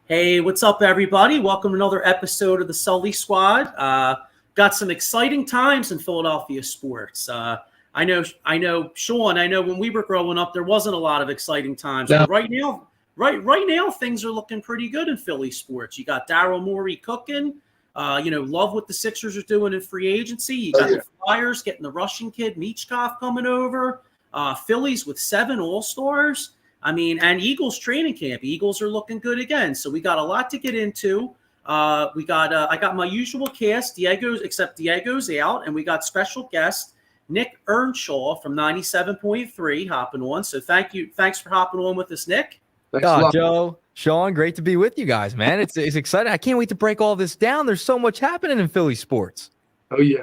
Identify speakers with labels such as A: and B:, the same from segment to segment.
A: Hey, what's up, everybody? Welcome to another episode of the Sully Squad. Got some exciting times in Philadelphia sports. I know, Sean. I know when we were growing up, there wasn't a lot of exciting times.
B: No.
A: But right now, things are looking pretty good in Philly sports. You got Daryl Morey cooking. Love what the Sixers are doing in free agency. You got the Flyers getting the Russian kid Michkov coming over. Phillies with 7 All-Stars. And Eagles training camp. Eagles are looking good again. So we got a lot to get into. I got my usual cast, except Diego's out, and we got special guest Nick Earnshaw from 97.3 hopping on. So thanks for hopping on with us, Nick.
B: Thanks Joe, Sean, great to be with you guys, man. It's exciting. I can't wait to break all this down. There's so much happening in Philly sports.
C: Oh yeah.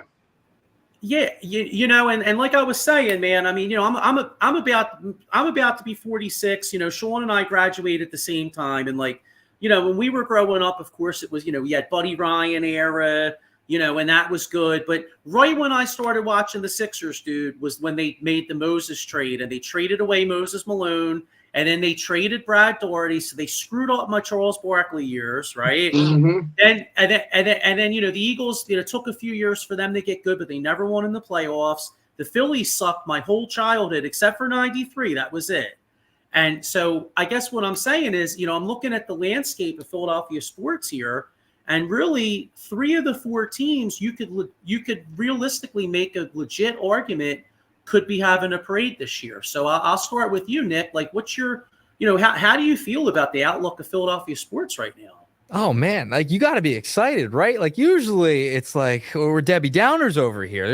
A: Yeah, and like I was saying, man, I'm about to be 46. Sean and I graduated at the same time, and when we were growing up, of course, it was we had Buddy Ryan era, and that was good. But right when I started watching the Sixers, dude, was when they made the Moses trade, and they traded away Moses Malone, and then they traded Brad Daugherty, so they screwed up my Charles Barkley years, right?
C: Mm-hmm.
A: And then the Eagles, took a few years for them to get good, but they never won in the playoffs. The Phillies sucked my whole childhood except for '93. That was it. And so I guess what I'm saying is, I'm looking at the landscape of Philadelphia sports here, and really 3 of the 4 teams you could realistically make a legit argument could be having a parade this year. So I'll start with you, Nick. What's your, how do you feel about the outlook of Philadelphia sports right now?
B: Oh man, you got to be excited, right? Usually it's we're Debbie Downers over here.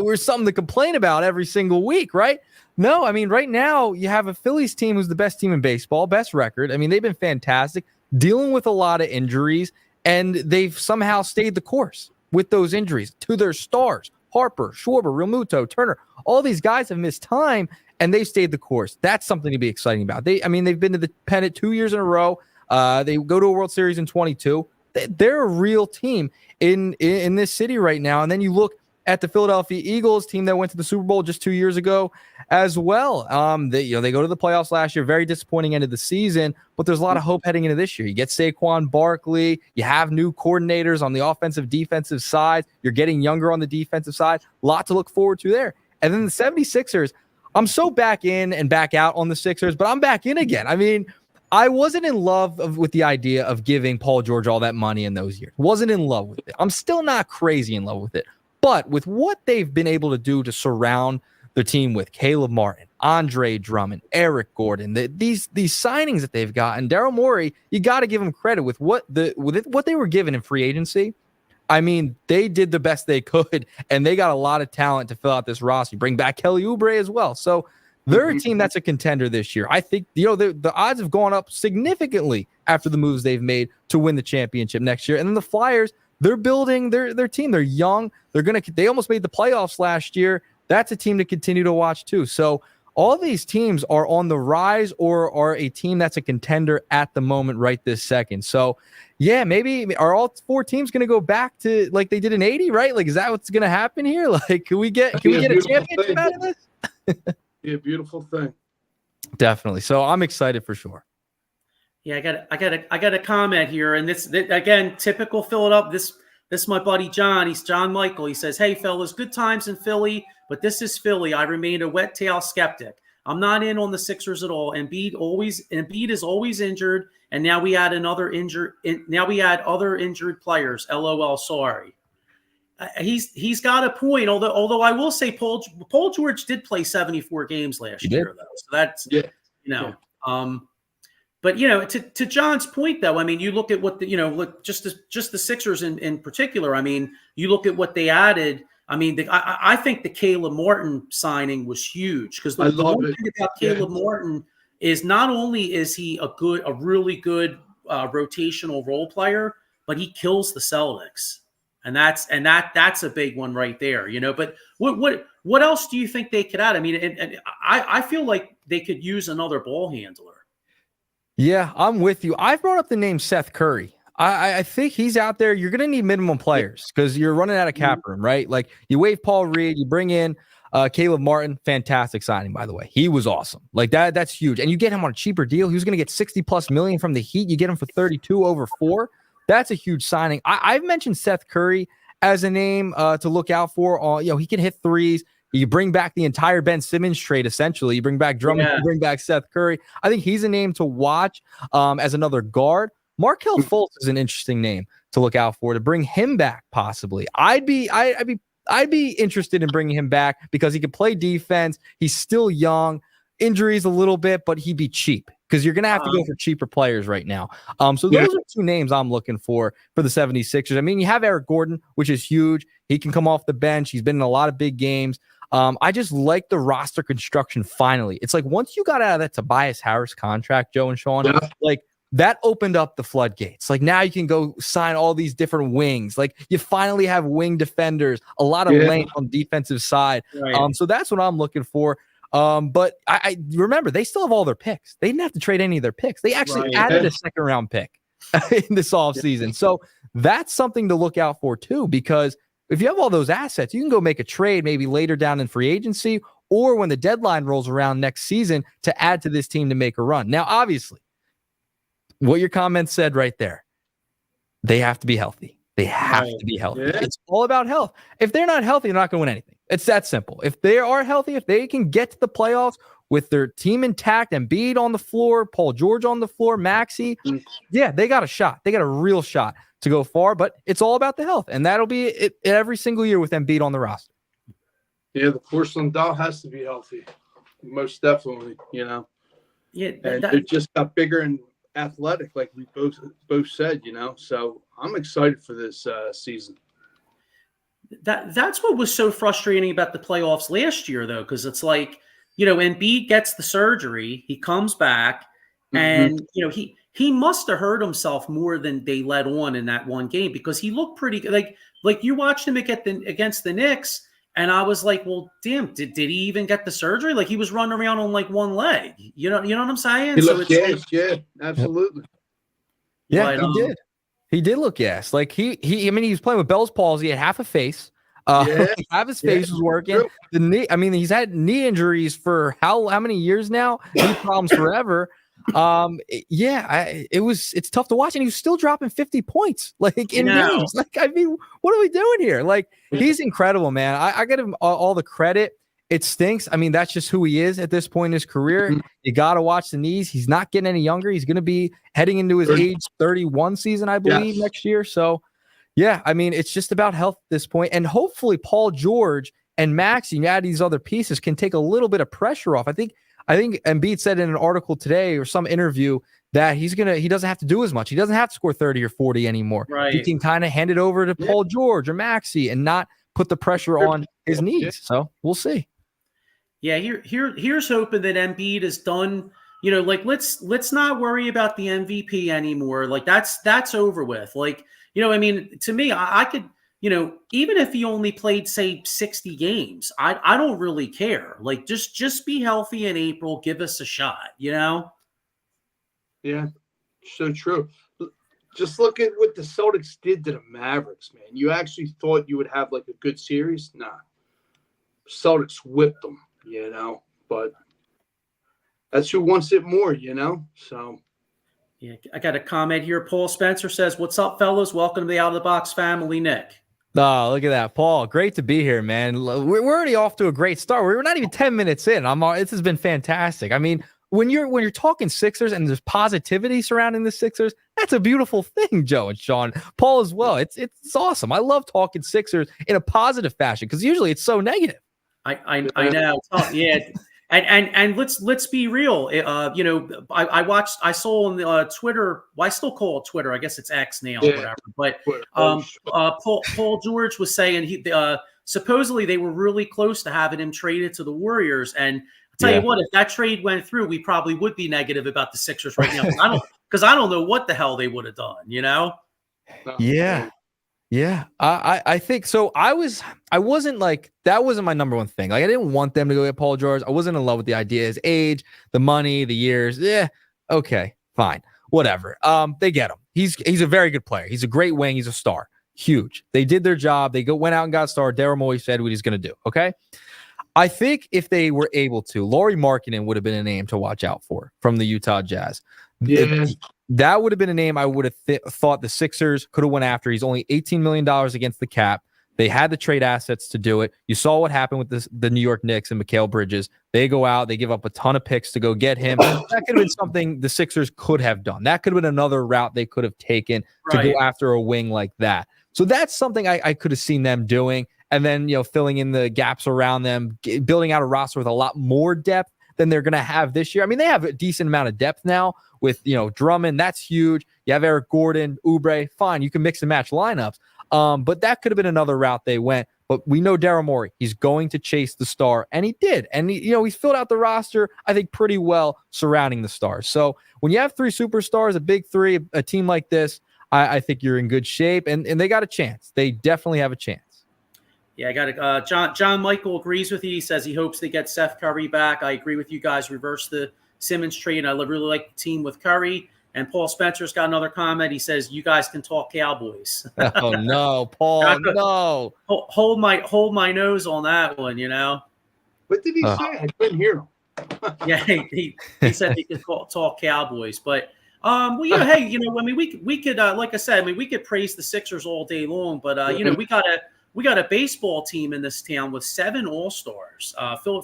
B: We're something to complain about every single week, right? No, right now you have a Phillies team who's the best team in baseball, best record. They've been fantastic, dealing with a lot of injuries, and they've somehow stayed the course with those injuries to their stars. Harper, Schwarber, Realmuto, Turner, all these guys have missed time, and they stayed the course. That's something to be exciting about. They've been to the pennant 2 years in a row. They go to a World Series in 22. They're a real team in this city right now. And then you look at the Philadelphia Eagles team that went to the Super Bowl just 2 years ago as well. They go to the playoffs last year, very disappointing end of the season, but there's a lot of hope heading into this year. You get Saquon Barkley, you have new coordinators on the offensive, defensive side. You're getting younger on the defensive side. A lot to look forward to there. And then the 76ers, I'm so back in and back out on the Sixers, but I'm back in again. I wasn't in love with the idea of giving Paul George all that money in those years. Wasn't in love with it. I'm still not crazy in love with it. But with what they've been able to do to surround the team with Caleb Martin, Andre Drummond, Eric Gordon, these signings that they've gotten, Daryl Morey, you got to give them credit with what they were given in free agency. They did the best they could, and they got a lot of talent to fill out this roster. You bring back Kelly Oubre as well. So they're a team that's a contender this year. I think the odds have gone up significantly after the moves they've made to win the championship next year. And then the Flyers, they're building their team. They're young. They almost made the playoffs last year. That's a team to continue to watch too. So all these teams are on the rise or are a team that's a contender at the moment right this second. So yeah, maybe are all 4 teams going to go back to like they did in 80, right? Is that what's going to happen here? Can we get a championship out of this?
C: Yeah, beautiful thing.
B: Definitely. So I'm excited for sure.
A: Yeah, I got a comment here, and this again, typical Philadelphia. This is my buddy John. He's John Michael. He says, "Hey fellas, good times in Philly, but this is Philly. I remain a wet tail skeptic. I'm not in on the Sixers at all. Embiid is always injured, and now we add other injured players. LOL. Sorry." He's got a point. Although I will say Paul George did play 74 games last year though, so that's But to John's point though, you look at what just the Sixers in particular. You look at what they added. I think the Caleb Martin signing was huge because the one thing about Caleb Martin is not only is he a really good rotational role player, but he kills the Celtics. And that's a big one right there, But what else do you think they could add? I feel like they could use another ball handler.
B: Yeah, I'm with you. I've brought up the name Seth Curry. I think he's out there. You're going to need minimum players because you're running out of cap room, right? You waive Paul Reed, you bring in Caleb Martin, fantastic signing, by the way. He was awesome. Like that's huge. And you get him on a cheaper deal. He was going to get 60 plus million from the Heat. You get him for 32 over 4. That's a huge signing. I've mentioned Seth Curry as a name to look out for. He can hit threes. You bring back the entire Ben Simmons trade, essentially. You bring back Drummond, you bring back Seth Curry. I think he's a name to watch as another guard. Markelle Fultz is an interesting name to look out for, to bring him back possibly. I'd be interested in bringing him back because he can play defense. He's still young, injuries a little bit, but he'd be cheap because you're going to have to go for cheaper players right now. So those are 2 names I'm looking for the 76ers. I mean, you have Eric Gordon, which is huge. He can come off the bench. He's been in a lot of big games. I just like the roster construction finally. It's like once you got out of that Tobias Harris contract, Joe and Sean, like that opened up the floodgates. Like now you can go sign all these different wings. Like you finally have wing defenders, a lot of length on the defensive side. Right. So that's what I'm looking for. But I remember they still have all their picks. They didn't have to trade any of their picks. They actually added a 2nd round pick in this offseason. So that's something to look out for too, because if you have all those assets, you can go make a trade maybe later down in free agency or when the deadline rolls around next season to add to this team to make a run. Now, obviously, what your comments said right there, they have to be healthy. They have to be healthy. Yeah. It's all about health. If they're not healthy, they're not going to win anything. It's that simple. If they are healthy, if they can get to the playoffs with their team intact, Embiid on the floor, Paul George on the floor, Maxey, they got a shot. They got a real shot to go far, but it's all about the health, and that'll be it every single year with Embiid on the roster.
C: Yeah, the porcelain doll has to be healthy, most definitely. Yeah, and it just got bigger and athletic, like we both said. So I'm excited for this season.
A: That's what was so frustrating about the playoffs last year, though, because it's like Embiid gets the surgery, he comes back, and he must have hurt himself more than they let on in that one game because he looked pretty good. Like you watched him against the Knicks, and I was like, well, damn, did he even get the surgery? Like he was running around on like one leg. You know what I'm saying?
C: He looked absolutely.
B: Yeah, but, he did. He did look yes. Like he was playing with Bell's palsy. He had half a face. Half his face was working. True. The knee. I mean, he's had knee injuries for how many years now? Knee problems forever. It's tough to watch, and he was still dropping 50 points like in games. Like, I mean, what are we doing here? Like, he's incredible, man. I give him all the credit. It stinks. I mean, that's just who he is at this point in his career. You got to watch the knees. He's not getting any younger. He's going to be heading into his age 31 season, I believe, next year. So, yeah, I mean, it's just about health at this point. And hopefully Paul George and Maxey, you add these other pieces, can take a little bit of pressure off. I think Embiid said in an article today or some interview that he doesn't have to do as much. He doesn't have to score 30 or 40 anymore. Right. He can kind of hand it over to Paul George or Maxey and not put the pressure on his knees. So we'll see.
A: Yeah, here's hoping that Embiid is done. Like let's not worry about the MVP anymore. Like that's over with. Like, I mean, to me, I could, even if he only played, say, 60 games, I don't really care. Like, just be healthy in April. Give us a shot, Yeah,
C: so true. Just look at what the Celtics did to the Mavericks, man. You actually thought you would have, like, a good series? Nah. Celtics whipped them, But that's who wants it more, So...
A: Yeah, I got a comment here. Paul Spencer says, "What's up, fellas? Welcome to the Out of the Box family." Nick.
B: Oh, look at that, Paul. Great to be here, man. We're already off to a great start. We're not even 10 minutes in. This has been fantastic. I mean, when you're talking Sixers and there's positivity surrounding the Sixers, that's a beautiful thing, Joe and Sean. Paul as well. It's awesome. I love talking Sixers in a positive fashion because usually it's so negative.
A: I know. Yeah. And let's be real. I saw on Twitter. Well, I still call it Twitter. I guess it's X now or whatever. But Paul George was saying he supposedly they were really close to having him traded to the Warriors. And I'll tell you what, if that trade went through, we probably would be negative about the Sixers right now. Because I don't know what the hell they would have done.
B: Yeah. Yeah, I think so. I wasn't like, that wasn't my number one thing. Like, I didn't want them to go get Paul George. I wasn't in love with the idea, his age, the money, the years. Yeah, okay, fine, whatever. They get him. He's a very good player. He's a great wing. He's a star. Huge. They did their job. They went out and got a star. Daryl Morey said what he's going to do. Okay. I think if they were able to, Lauri Markkanen would have been a name to watch out for from the Utah Jazz.
C: Yeah.
B: That would have been a name I would have thought the Sixers could have went after. He's only $18 million against the cap. They had the trade assets to do it. You saw what happened with the New York Knicks and Mikal Bridges. They go out, they give up a ton of picks to go get him. That could have been something the Sixers could have done. That could have been another route they could have taken to go after a wing like that. So that's something I could have seen them doing. And then, filling in the gaps around them, building out a roster with a lot more depth than they're going to have this year. I mean, they have a decent amount of depth now with, Drummond. That's huge. You have Eric Gordon, Oubre. Fine, you can mix and match lineups. But that could have been another route they went. But we know Daryl Morey. He's going to chase the star, and he did. And, he's filled out the roster, I think, pretty well surrounding the stars. So when you have three superstars, a big three, a team like this, I think you're in good shape, and they got a chance. They definitely have a chance.
A: Yeah, I got it. John Michael agrees with you. He says he hopes they get Seth Curry back. I agree with you guys. Reverse the Simmons trade. I really like the team with Curry. And Paul Spencer's got another comment. He says, "You guys can talk Cowboys."
B: Oh no, Paul! No.
A: Hold my nose on that one.
C: What did he say? I couldn't hear him.
A: Yeah, he said he could talk Cowboys, but hey, I mean, we could like I said, I mean, we could praise the Sixers all day long, but we got a baseball team in this town with 7 All-Stars.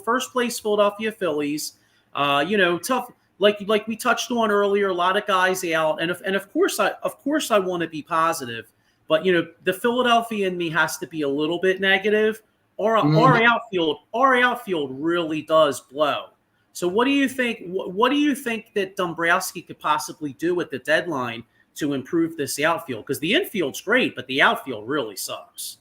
A: First place Philadelphia Phillies. Tough. Like we touched on earlier, a lot of guys out, and of course I want to be positive, but the Philadelphia in me has to be a little bit negative. Our outfield really does blow. So what do you think? What do you think that Dombrowski could possibly do at the deadline to improve this outfield? Because the infield's great, but the outfield really sucks.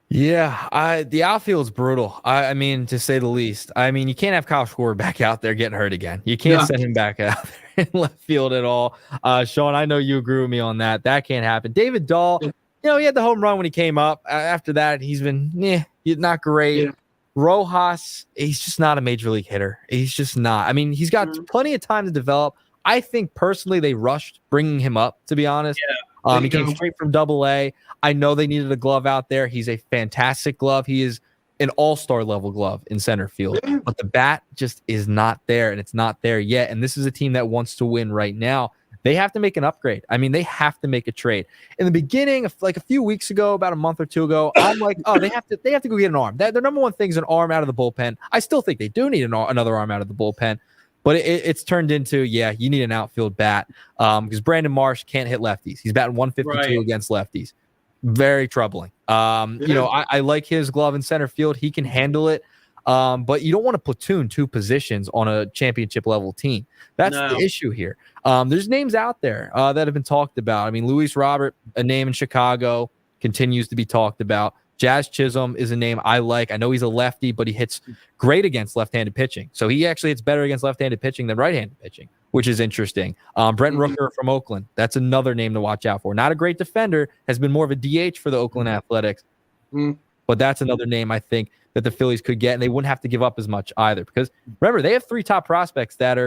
B: Yeah, the outfield's brutal. I mean, to say the least. I mean, you can't have Kyle Schwarber back out there getting hurt again. You can't send him back out there in left field at all. Sean, I know you agree with me on that. That can't happen. David Dahl, he had the home run when he came up. After that, he's been not great. Yeah. Rojas, he's just not a major league hitter. He's just not. I mean, he's got plenty of time to develop. I think personally they rushed bringing him up, to be honest. Yeah. He came straight from Double-A. I know they needed a glove out there. He's a fantastic glove. He is an all-star level glove in center field. But the bat just is not there, and it's not there yet. And this is a team that wants to win right now. They have to make an upgrade. I mean, they have to make a trade. In the beginning, like a few weeks ago, about a month or two ago, I'm like, oh, they have to go get an arm. Their number one thing is an arm out of the bullpen. I still think they do need another arm out of the bullpen. But it's turned into, you need an outfield bat because Brandon Marsh can't hit lefties. He's batting 152 against lefties. Very troubling. I like his glove in center field. He can handle it. But you don't want to platoon 2 positions on a championship level team. That's the issue here. There's names out there that have been talked about. I mean, Luis Robert, a name in Chicago, continues to be talked about. Jazz Chisholm is a name I like. I know he's a lefty, but he hits great against left-handed pitching. So he actually hits better against left-handed pitching than right-handed pitching, which is interesting. Brent Rooker from Oakland. That's another name to watch out for. Not a great defender, has been more of a DH for the Oakland Athletics. But that's another name I think that the Phillies could get, and they wouldn't have to give up as much either. Because remember, they have 3 top prospects that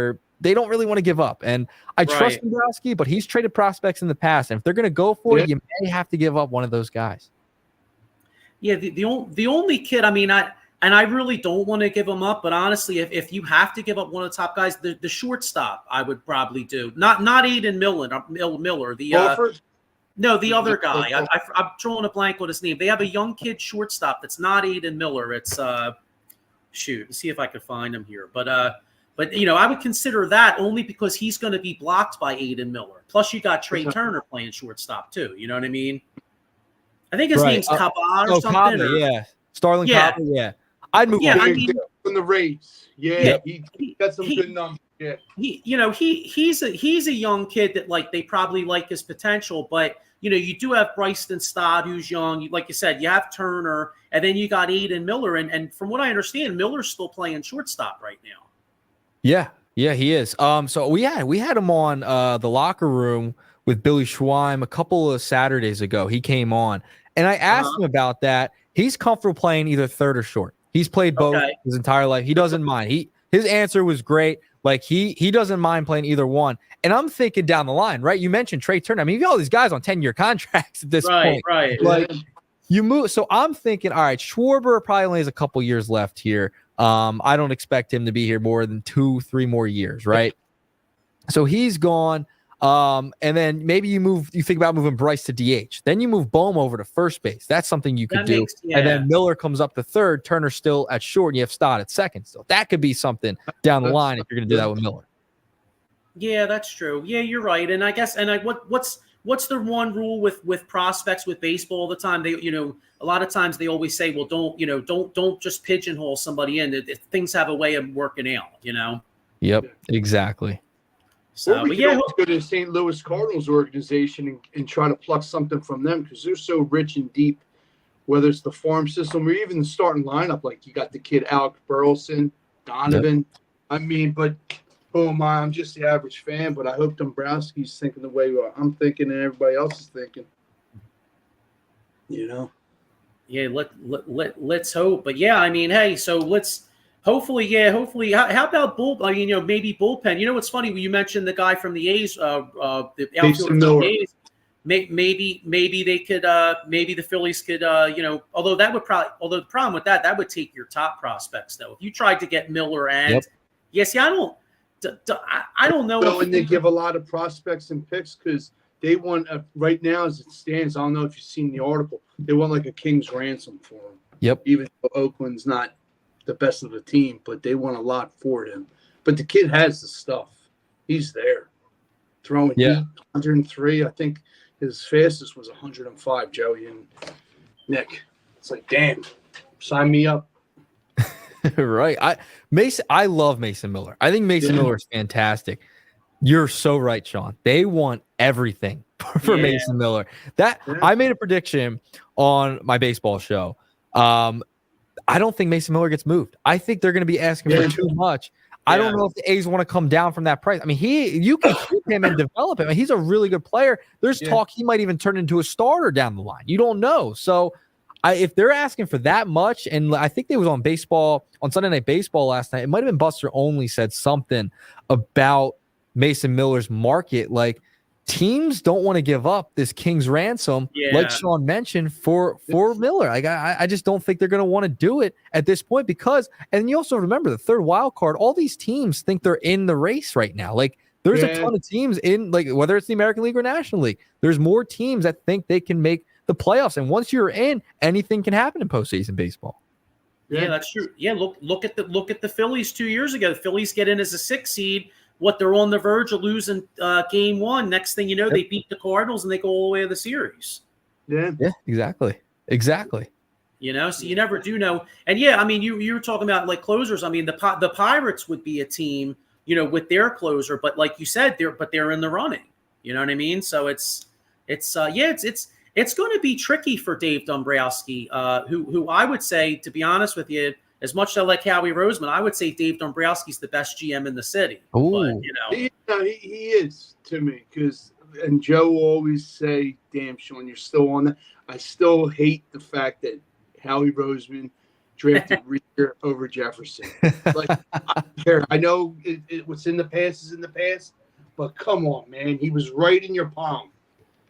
B: they don't really want to give up. And I trust Dombrowski, but he's traded prospects in the past. And if they're going to go for it, you may have to give up one of those guys.
A: Yeah, the only kid, I mean, I really don't want to give him up, but honestly, if you have to give up one of the top guys, the shortstop I would probably do. Not Aiden Miller, the other guy. I'm drawing a blank on his name. They have a young kid shortstop that's not Aiden Miller. It's let's see if I can find him here. But I would consider that only because he's going to be blocked by Aiden Miller. Plus, you got Trey Turner playing shortstop too. You know what I mean? I think his name's Kaba or something.
B: Kaba, Starling Kaba, I'd move
C: from the Rays. He got some good numbers. Yeah.
A: He's a young kid that they probably like his potential, but you do have Bryson Stott who's young. Like you said, you have Turner, and then you got Aiden Miller, and from what I understand, Miller's still playing shortstop right now.
B: Yeah, he is. So we had him on the locker room with Billy Schweim a couple of Saturdays ago. He came on, and I asked him about that. He's comfortable playing either third or short. He's played both his entire life. He doesn't mind. His answer was great. Like he doesn't mind playing either one. And I'm thinking down the line, right? You mentioned Trey Turner. I mean, you got all these guys on 10-year contracts at this point.
A: Right.
B: Like You move. So I'm thinking, all right, Schwarber probably only has a couple years left here. I don't expect him to be here more than 2-3 more years, right? So he's gone. And then maybe you think about moving Bryce to DH. Then you move Bohm over to first base. That's something you could do. And then Miller comes up to third, Turner still at short, and you have Stott at second still. That could be something down the line if you're going to do that with Miller.
A: Yeah, that's true. Yeah, you're right. And I guess, what's the one rule with prospects with baseball all the time? They, a lot of times they always say, well, don't just pigeonhole somebody in. Things have a way of working out,
B: Yep, exactly.
C: So, we can always go to the St. Louis Cardinals organization and try to pluck something from them because they're so rich and deep, whether it's the farm system or even the starting lineup. Like you got the kid Alec Burleson, Donovan. Yep. I mean, but I'm just the average fan, but I hope Dombrowski's thinking the way I'm thinking and everybody else is thinking. Yeah,
A: let's hope. But yeah, I mean, hey, so let's hopefully. How about maybe bullpen? What's funny? You mentioned the guy from the A's, the outfielder from the A's. Maybe they could. Maybe the Phillies could. Although the problem with that would take your top prospects though. If you tried to get Miller and I don't know.
C: Well, and they give a lot of prospects and picks because they want right now as it stands. I don't know if you've seen the article. They want like a king's ransom for him.
B: Yep.
C: Even though Oakland's not the best of the team, but they want a lot for him. But the kid has the stuff. He's there. Throwing 103. I think his fastest was 105, Joey and Nick. It's like, damn, sign me up.
B: Right. I love Mason Miller. I think Mason Miller is fantastic. You're so right, Sean. They want everything for Mason Miller. I made a prediction on my baseball show. I don't think Mason Miller gets moved. I think they're going to be asking for too much. I don't know if the A's want to come down from that price. I mean, you can keep him and develop him. I mean, he's a really good player. There's talk he might even turn into a starter down the line. You don't know. So if they're asking for that much, and I think they was on Sunday Night Baseball last night, it might have been Buster Only said something about Mason Miller's market. Like teams don't want to give up this king's ransom, like Sean mentioned, for Miller. Like I just don't think they're going to want to do it at this point because, and you also remember the third wild card. All these teams think they're in the race right now. Like there's a ton of teams in, like whether it's the American League or National League. There's more teams that think they can make the playoffs, and once you're in, anything can happen in postseason baseball.
A: Yeah, that's true. Yeah, look at the Phillies 2 years ago. The Phillies get in as a 6 seed. They're on the verge of losing game 1. Next thing you know, they beat the Cardinals and they go all the way to the series.
B: Yeah, exactly.
A: So you never do know. And I mean, you were talking about like closers. I mean, the Pirates would be a team, with their closer, but like you said, they're in the running. You know what I mean? So it's going to be tricky for Dave Dombrowski, who I would say, to be honest with you, as much as I like Howie Roseman, I would say Dave Dombrowski's the best GM in the city.
B: But,
C: he is to me and Joe will always say, damn, Sean, you're still on that. I still hate the fact that Howie Roseman drafted Rieger over Jefferson. Like, I don't care. I know what's in the past is in the past, but come on, man. He was right in your palm.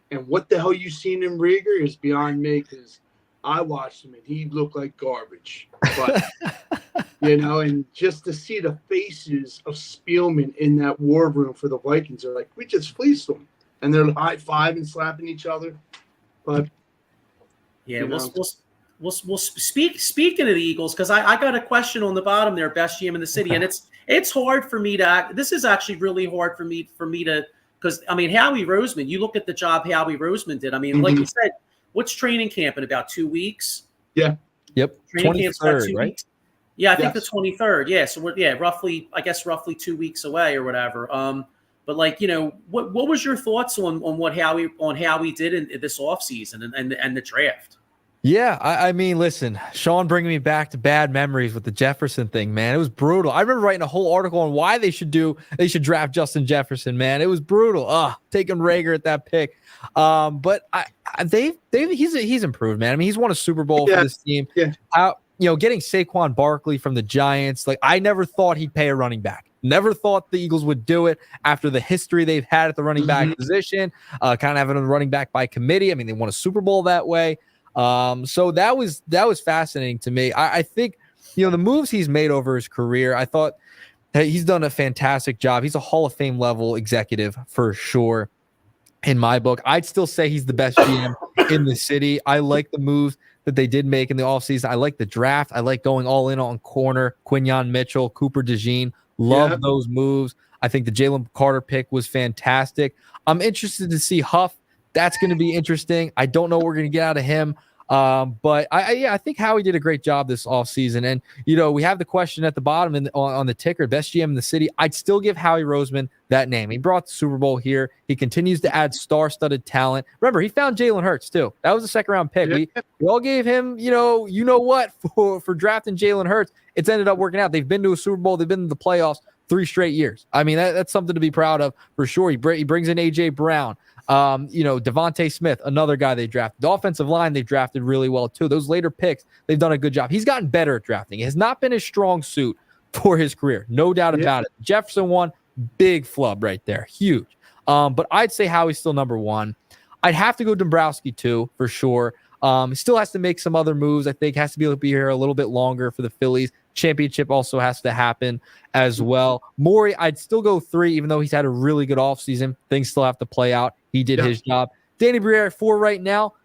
C: And what the hell you seen in Rieger is beyond me because I watched him and he looked like garbage. But, and just to see the faces of Spielman in that war room for the Vikings are like, we just fleeced them. And they're high-fiving, slapping each other. But,
A: we'll speaking of the Eagles, because I got a question on the bottom there, best GM in the city. And it's hard for me to – this is actually really hard for me to – because, I mean, Howie Roseman, you look at the job Howie Roseman did. I mean, like you said, what's training camp in about 2 weeks?
C: Yeah.
B: Yep.
A: Training camp's about 2
B: right?
A: weeks. Yeah, I think the 23rd. Yeah, so we're roughly 2 weeks away or whatever. But like, what was your thoughts on what Howie did in this offseason and the draft?
B: Yeah, I mean, listen, Sean bringing me back to bad memories with the Jefferson thing, man. It was brutal. I remember writing a whole article on why they should draft Justin Jefferson, man. It was brutal. Taking Rager at that pick. But he's improved, man. I mean, he's won a Super Bowl for this team.
C: Yeah.
B: Getting Saquon Barkley from the Giants, like I never thought he'd pay a running back. Never thought the Eagles would do it after the history they've had at the running back position, kind of having a running back by committee. I mean, they won a Super Bowl that way. So that was fascinating to me. I think, the moves he's made over his career, I thought he's done a fantastic job. He's a Hall of Fame level executive for sure. In my book, I'd still say he's the best GM in the city. I like the moves that they did make in the offseason. I like the draft. I like going all in on corner, Quinyon Mitchell, Cooper DeJean. Love those moves. I think the Jalen Carter pick was fantastic. I'm interested to see Huff. That's going to be interesting. I don't know what we're going to get out of him. But I think Howie did a great job this offseason. And, we have the question at the bottom on the ticker, best GM in the city. I'd still give Howie Roseman that name. He brought the Super Bowl here. He continues to add star-studded talent. Remember, he found Jalen Hurts, too. That was a second-round pick. We all gave him, what, for drafting Jalen Hurts. It's ended up working out. They've been to a Super Bowl. They've been to the playoffs 3 straight years. I mean, that's something to be proud of for sure. He brings in A.J. Brown. Devontae Smith, another guy they drafted. The offensive line they've drafted really well too. Those later picks, they've done a good job. He's gotten better at drafting. It has not been his strong suit for his career, no doubt about it. Jefferson one, big flub right there, huge. But I'd say Howie's still number one. I'd have to go Dombrowski too, for sure. He still has to make some other moves. I think has to be able to be here a little bit longer for the Phillies. Championship also has to happen as well. Morey, I'd still go 3, even though he's had a really good offseason. Things still have to play out. He did his job. Danny Briere at 4 right now.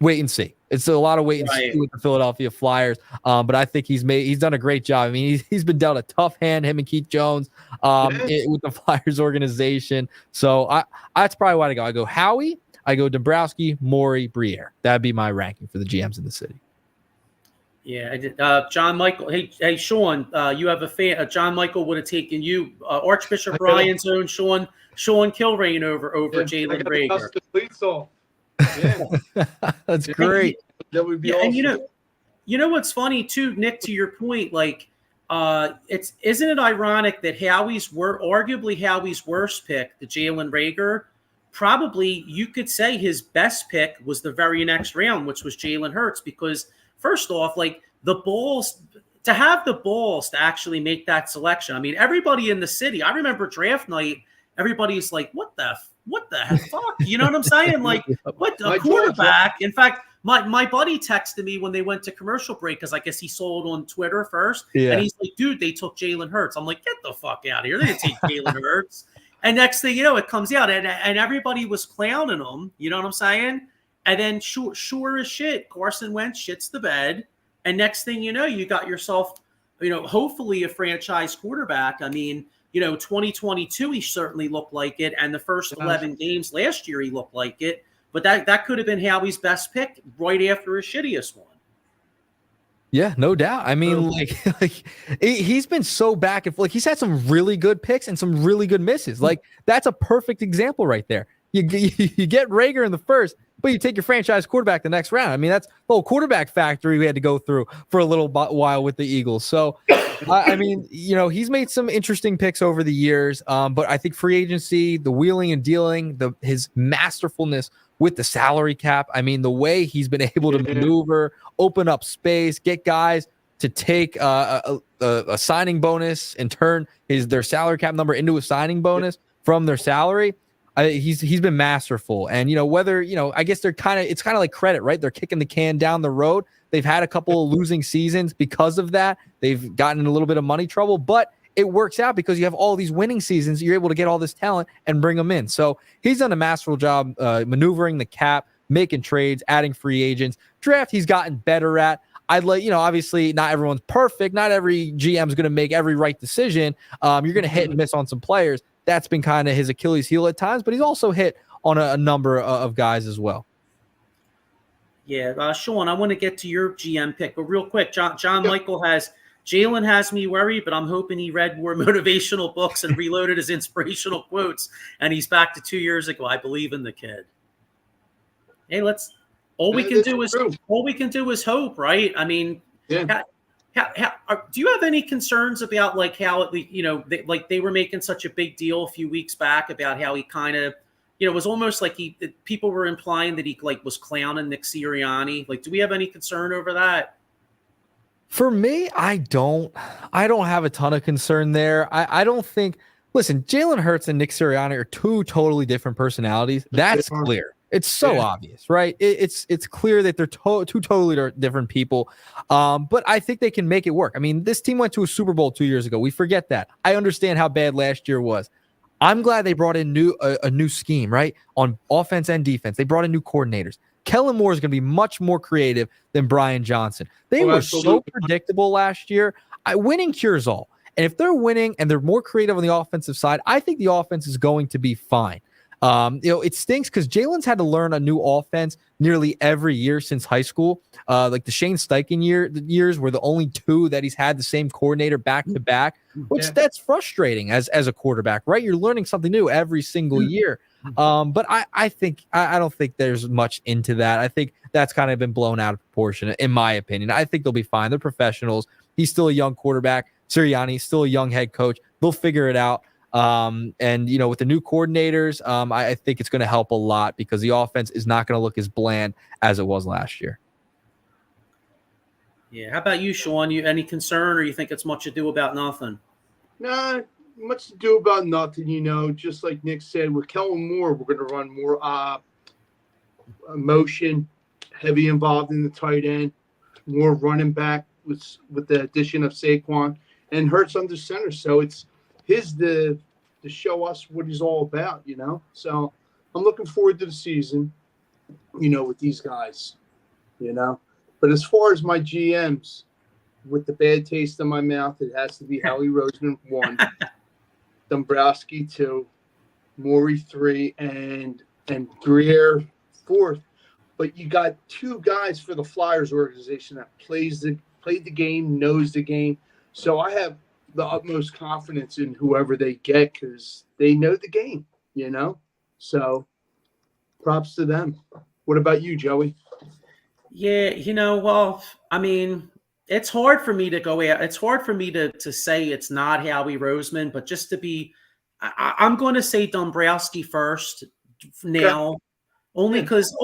B: Wait and see. It's a lot of wait and see with the Philadelphia Flyers. But I think he's done a great job. I mean, he's been dealt a tough hand, him and Keith Jones, with the Flyers organization. So that's probably why I go. I go Howie, I go Dombrowski, Morey, Briere. That'd be my ranking for the GMs in the city.
A: Yeah, I did. John Michael. Hey, Sean, you have a fan. John Michael would have taken you, Archbishop Brian's own Sean Kilrain over Jalen Reagor.
C: Yeah.
B: That's great.
C: That would be awesome.
A: And you know what's funny too, Nick, to your point, like isn't it ironic that arguably Howie's worst pick, the Jalen Reagor, probably you could say his best pick was the very next round, which was Jalen Hurts, because first off, like to have the balls to actually make that selection. I mean, everybody in the city, I remember draft night, everybody's like, what the fuck? You know what I'm saying? Like, what a quarterback. In fact, my buddy texted me when they went to commercial break, because I guess he saw it on Twitter first. Yeah. And he's like, dude, they took Jalen Hurts. I'm like, get the fuck out of here. They didn't take Jalen Hurts. And next thing you know, it comes out and everybody was clowning him. You know what I'm saying? And then sure as shit, Carson Wentz shits the bed. And next thing you know, you got yourself, hopefully a franchise quarterback. I mean, 2022, he certainly looked like it. And the first 11 games last year, he looked like it. But that could have been Howie's best pick right after his shittiest one.
B: Yeah, no doubt. I mean, he's been so back and forth. Like, he's had some really good picks and some really good misses. Like, that's a perfect example right there. You get Reagor in the first, but you take your franchise quarterback the next round. I mean, that's the whole quarterback factory we had to go through for a little while with the Eagles. So, I mean, he's made some interesting picks over the years, but I think free agency, the wheeling and dealing, his masterfulness with the salary cap. I mean, the way he's been able to maneuver, open up space, get guys to take a signing bonus and turn their salary cap number into a signing bonus from their salary. He's been masterful. And, whether, I guess it's kind of like credit, right? They're kicking the can down the road. They've had a couple of losing seasons because of that. They've gotten in a little bit of money trouble, but it works out because you have all these winning seasons. You're able to get all this talent and bring them in. So he's done a masterful job maneuvering the cap, making trades, adding free agents. Draft, he's gotten better at. Obviously not everyone's perfect. Not every GM is going to make every right decision. You're going to hit and miss on some players. That's been kind of his Achilles heel at times, but he's also hit on a number of guys as well.
A: Yeah, Sean, I want to get to your GM pick, but real quick, John Michael Jalen has me worried, but I'm hoping he read more motivational books and reloaded his inspirational quotes, and he's back to 2 years ago. I believe in the kid. Hey, all we can do is hope, right? I mean, yeah. Do you have any concerns about how they were making such a big deal a few weeks back about how he kind of, it was almost like people were implying that he was clowning Nick Sirianni. Do we have any concern over that?
B: For me, I don't have a ton of concern there. I don't think. Listen, Jalen Hurts and Nick Sirianni are two totally different personalities. That's clear. It's so obvious, right? It's clear that they're two totally different people. But I think they can make it work. I mean, this team went to a Super Bowl 2 years ago. We forget that. I understand how bad last year was. I'm glad they brought in a new scheme, right? On offense and defense. They brought in new coordinators. Kellen Moore is going to be much more creative than Brian Johnson. They were so predictable last year. Winning cures all. And if they're winning and they're more creative on the offensive side, I think the offense is going to be fine. It stinks because Jalen's had to learn a new offense nearly every year since high school. Like the Shane Steichen years were the only 2 that he's had the same coordinator back to back, which that's frustrating as a quarterback, right? You're learning something new every single year. But I don't think there's much into that. I think that's kind of been blown out of proportion, in my opinion. I think they'll be fine. They're professionals. He's still a young quarterback. Sirianni's still a young head coach. They'll figure it out. And with the new coordinators, I think it's going to help a lot because the offense is not going to look as bland as it was last year.
A: Yeah. How about you, Sean? You any concern, or you think it's much ado about nothing?
C: Nah, much to do about nothing. Just like Nick said, with Kellen Moore, we're going to run more motion, heavy involved in the tight end, more running back with the addition of Saquon, and Hurts under center. So it's his to show us what he's all about, So I'm looking forward to the season, with these guys, But as far as my GMs, with the bad taste in my mouth, it has to be Howie Roseman 1, Dombrowski 2, Morey 3, and Greer 4th. But you got 2 guys for the Flyers organization that played the game, knows the game. So I have the utmost confidence in whoever they get because they know the game, So props to them. What about you, Joey?
A: Yeah, well, I mean, it's hard for me to go out. It's hard for me to say it's not Howie Roseman, but just to be, I'm going to say Dombrowski first now, only because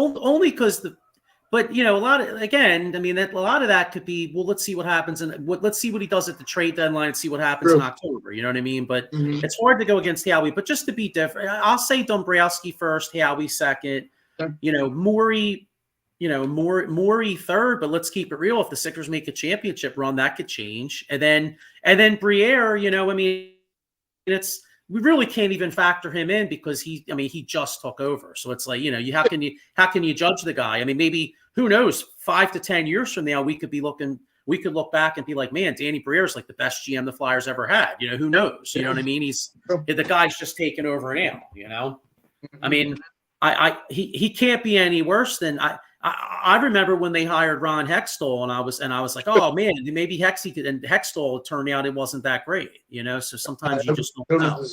A: But a lot of a lot of that could be, well, let's see what happens and let's see what he does at the trade deadline and see what happens in October. You know what I mean? But it's hard to go against Howie. But just to be different, I'll say Dombrowski first, Howie second. Morey, Morey third. But let's keep it real. If the Sixers make a championship run, that could change. And then Briere. We really can't even factor him in because he just took over. So it's like, how can you judge the guy? I mean, maybe, who knows, 5 to 10 years from now, we could look back and be like, man, Danny Briere is like the best GM the Flyers ever had. Who knows? You know what I mean? The guy's just taken over now, I mean, he can't be any worse than I remember when they hired Ron Hextall and I was like, oh man, maybe Hextall turned out it wasn't that great, so sometimes you just don't know.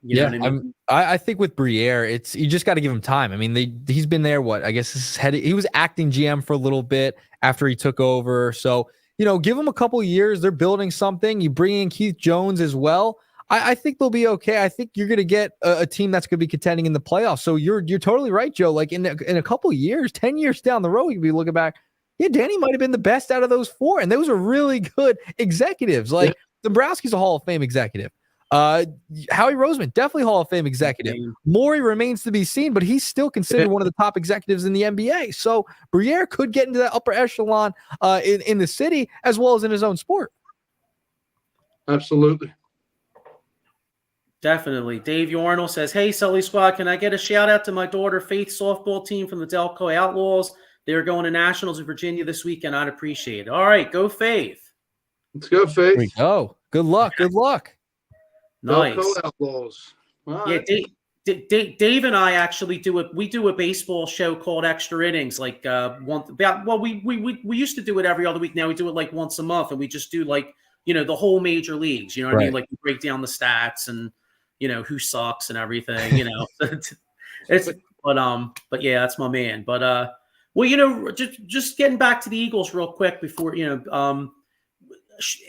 A: You know what I mean?
B: I think with Briere, you just got to give him time. I mean, he's been there. I guess he was acting GM for a little bit after he took over. So, give him a couple of years. They're building something. You bring in Keith Jones as well. I think they'll be okay. I think you're going to get a team that's going to be contending in the playoffs. So you're totally right, Joe. Like in a couple of years, 10 years down the road, you could be looking back. Yeah, Danny might have been the best out of those 4, and those are really good executives. Like Dombrowski's a Hall of Fame executive. Howie Roseman, definitely Hall of Fame executive. Morey remains to be seen, but he's still considered one of the top executives in the NBA. So Briere could get into that upper echelon in the city as well as in his own sport.
C: Absolutely.
A: Definitely. Dave Yarnell says, hey, Sully Squad, can I get a shout out to my daughter Faith's softball team from the Delco Outlaws? They're going to Nationals in Virginia this weekend. I'd appreciate it. All right, go Faith.
C: Let's go, Faith.
B: Here we go. Good luck. Good luck.
A: Nice.
C: Delco Outlaws.
A: Yeah, Dave and I actually do a baseball show called Extra Innings. We used to do it every other week. Now we do it like once a month, and we just do the whole major leagues. You know what I mean? Like we break down the stats and who sucks and everything. But yeah, that's my man. But just getting back to the Eagles real quick before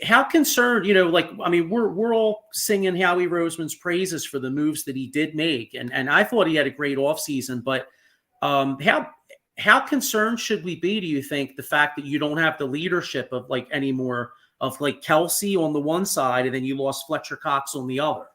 A: how concerned, we're all singing Howie Roseman's praises for the moves that he did make. And I thought he had a great offseason, but how concerned should we be, do you think, the fact that you don't have the leadership of anymore of Kelsey on the one side and then you lost Fletcher Cox on the other?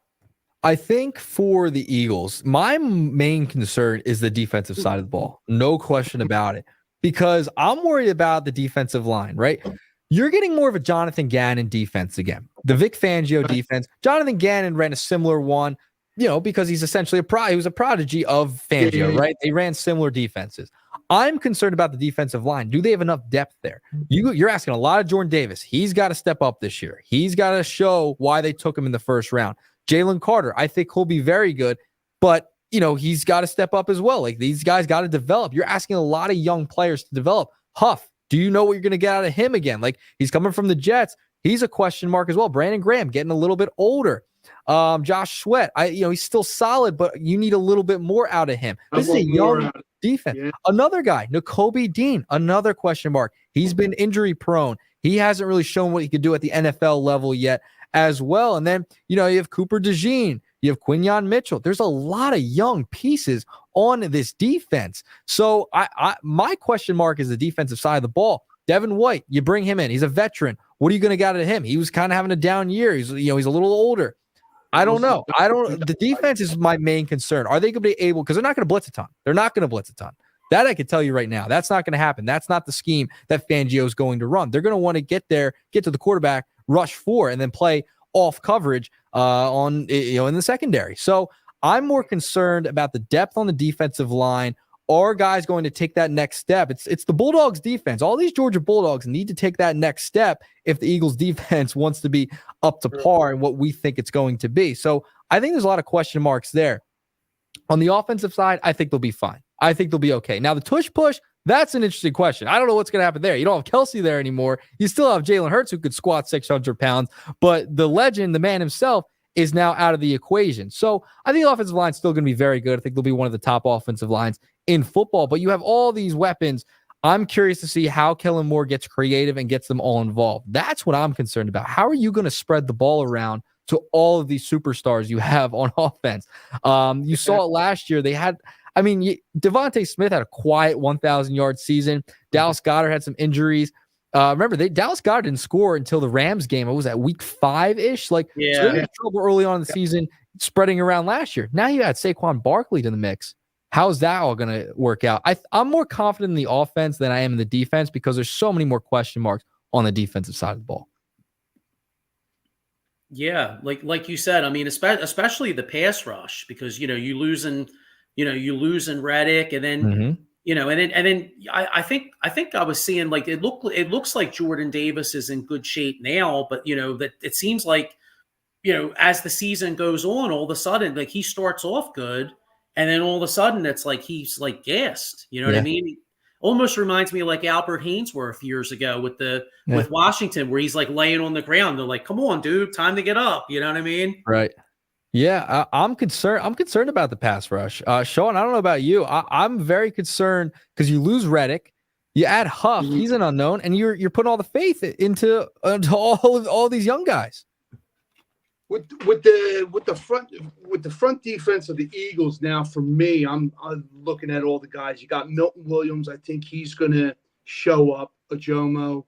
B: I think for the Eagles, my main concern is the defensive side of the ball. No question about it. Because I'm worried about the defensive line, right? You're getting more of a Jonathan Gannon defense again. The Vic Fangio defense. Jonathan Gannon ran a similar one, because he's essentially he was a prodigy of Fangio, right? They ran similar defenses. I'm concerned about the defensive line. Do they have enough depth there? You're asking a lot of Jordan Davis. He's got to step up this year. He's got to show why they took him in the first round. Jalen Carter, I think he'll be very good, but he's got to step up as well. Like, these guys got to develop. You're asking a lot of young players to develop. Huff, do you know what you're going to get out of him again? Like, he's coming from the Jets. He's a question mark as well. Brandon Graham getting a little bit older. Josh Sweat, he's still solid, but you need a little bit more out of him. This is a young defense. Yeah. Another guy, Nakobe Dean, another question mark. He's been injury prone. He hasn't really shown what he could do at the NFL level yet as well. And then, you have Cooper DeJean, you have Quinyon Mitchell. There's a lot of young pieces on this defense. So my question mark is the defensive side of the ball. Devin White, you bring him in. He's a veteran. What are you going to get out of him? He was kind of having a down year. He's a little older. I don't know. The defense is my main concern. Are they going to be able, because they're not going to blitz a ton. They're not going to blitz a ton. That I can tell you right now. That's not going to happen. That's not the scheme that Fangio is going to run. They're going to want to get to the quarterback, rush 4, and then play off coverage in the secondary. So I'm more concerned about the depth on the defensive line. Are guys going to take that next step? It's the Bulldogs defense. All these Georgia Bulldogs need to take that next step if the Eagles defense wants to be up to par and what we think it's going to be. So I think there's a lot of question marks there. On the offensive side, I think they'll be fine. I think they'll be okay. Now, the tush push, that's an interesting question. I don't know what's going to happen there. You don't have Kelsey there anymore. You still have Jalen Hurts, who could squat 600 pounds, but the legend, the man himself, is now out of the equation. So I think the offensive line is still going to be very good. I think they'll be one of the top offensive lines in football, but you have all these weapons. I'm curious to see how Kellen Moore gets creative and gets them all involved. That's what I'm concerned about. How are you going to spread the ball around to all of these superstars you have on offense? You saw it last year. Devontae Smith had a quiet 1,000-yard season. Dallas Goedert had some injuries. Remember, Dallas Goedert didn't score until the Rams game. It was at week 5-ish. So they had trouble early on in the season spreading around last year. Now you add Saquon Barkley to the mix. How's that all going to work out? I'm more confident in the offense than I am in the defense because there's so many more question marks on the defensive side of the ball.
A: Yeah, like you said, especially the pass rush, because you lose in Reddick, and then and then I think I was seeing it looks like Jordan Davis is in good shape now, but that it seems like as the season goes on, all of a sudden he starts off good. And then all of a sudden, it's like he's gassed. You know what I mean? Almost reminds me of like Albert Hainsworth years ago with Washington, where he's laying on the ground. They're like, "Come on, dude, time to get up." You know what I mean?
B: Right. Yeah, I'm concerned. I'm concerned about the pass rush. Sean, I don't know about you. I'm very concerned because you lose Reddick, you add Huff. He's an unknown, and you're putting all the faith into all these young guys.
C: With the front defense of the Eagles now, for me, I'm looking at all the guys. You got Milton Williams. I think he's going to show up. Ajomo,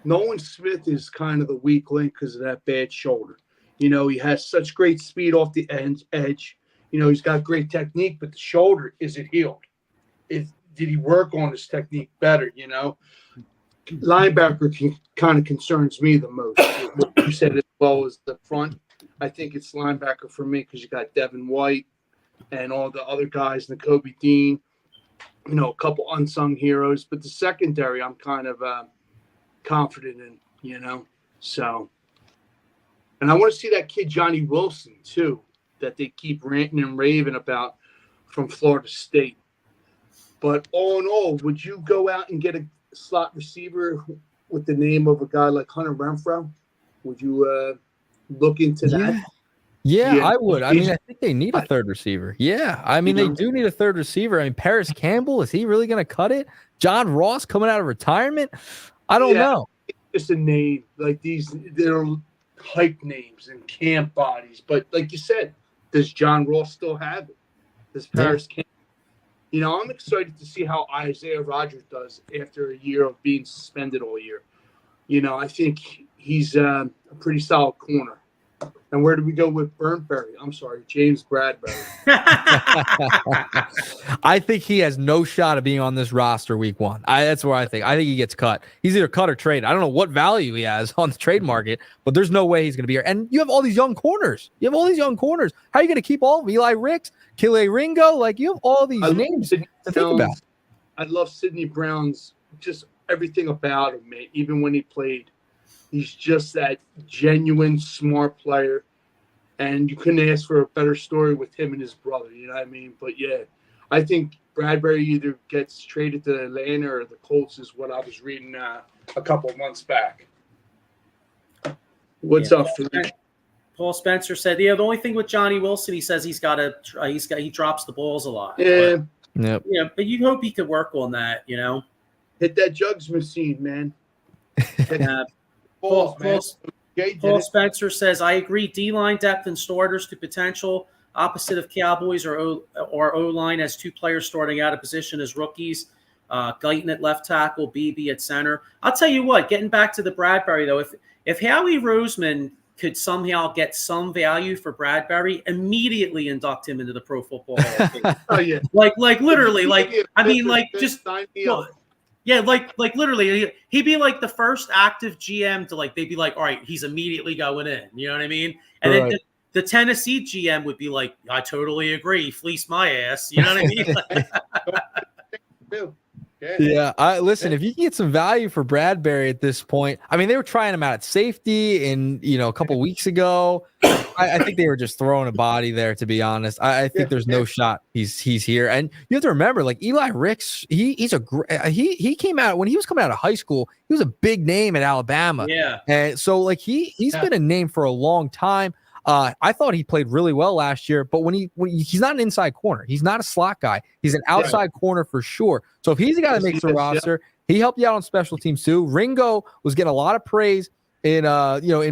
C: Nolan Smith is kind of the weak link because of that bad shoulder. He has such great speed off the edge. He's got great technique, but the shoulder isn't healed. Did he work on his technique better? Linebacker kind of concerns me the most. What you said as well as the front. I think it's linebacker for me because you got Devin White and all the other guys, Nakobe Dean, a couple unsung heroes. But the secondary, I'm kind of confident in, So, and I want to see that kid Johnny Wilson too, that they keep ranting and raving about from Florida State. But all in all, would you go out and get a slot receiver with the name of a guy like Hunter Renfrow? Would you look into that?
B: Yeah, I would. I think they need a third receiver. Yeah, they do need a third receiver. Paris Campbell, is he really going to cut it? John Ross coming out of retirement? I don't know.
C: It's just a name. They're hype names and camp bodies. But like you said, does John Ross still have it? Does Paris Campbell? I'm excited to see how Isaiah Rodgers does after a year of being suspended all year. I think he's a pretty solid corner. And where do we go with Burnberry? I'm sorry, James Bradbury.
B: I think he has no shot of being on this roster week 1. That's where I think he gets cut. He's either cut or traded. I don't know what value he has on the trade market, but there's no way he's going to be here. And you have all these young corners. How are you going to keep all of them? Eli Ricks, Kile Ringo? Like, you have all these names to think about.
C: I love Sidney Brown's just everything about him, man. Even when he played, he's just that genuine, smart player. And you couldn't ask for a better story with him and his brother, you know what I mean? But, yeah, I think Bradbury either gets traded to Atlanta or the Colts is what I was reading a couple of months back. What's up, Frank?
A: Paul Spencer said, the only thing with Johnny Wilson, he says he drops the balls a lot.
C: Yeah.
B: Yep.
A: Yeah, but you hope he could work on that, you know?
C: Hit that jugs machine, man.
A: Paul Spencer says, I agree. D-line depth and starters to potential. Opposite of Cowboys or O-line as 2 players starting out of position as rookies. Guyton at left tackle, BB at center. I'll tell you what, getting back to the Bradbury, though, if Howie Roseman could somehow get some value for Bradbury, immediately induct him into the Pro Football Hall of Fame.
C: Oh, yeah.
A: Like literally, like, I mean, like, just – yeah, like literally, he'd be like the first active GM to like, they'd be like, all right, he's immediately going in. You know what I mean? And then the Tennessee GM would be like, I totally agree. Fleece my ass. You know what I
C: mean?
B: Yeah. Listen, if you can get some value for Bradbury at this point, I mean, they were trying him out at safety a couple of weeks ago. I think they were just throwing a body there, to be honest. I think there's no shot he's here. And you have to remember, like, Eli Ricks, he came out when he was coming out of high school, he was a big name at Alabama.
A: Yeah.
B: And so like he's been a name for a long time. I thought he played really well last year, but when he's not an inside corner, he's not a slot guy. He's an outside corner for sure. So if he's a guy that makes the roster, he helped you out on special teams too. Ringo was getting a lot of praise in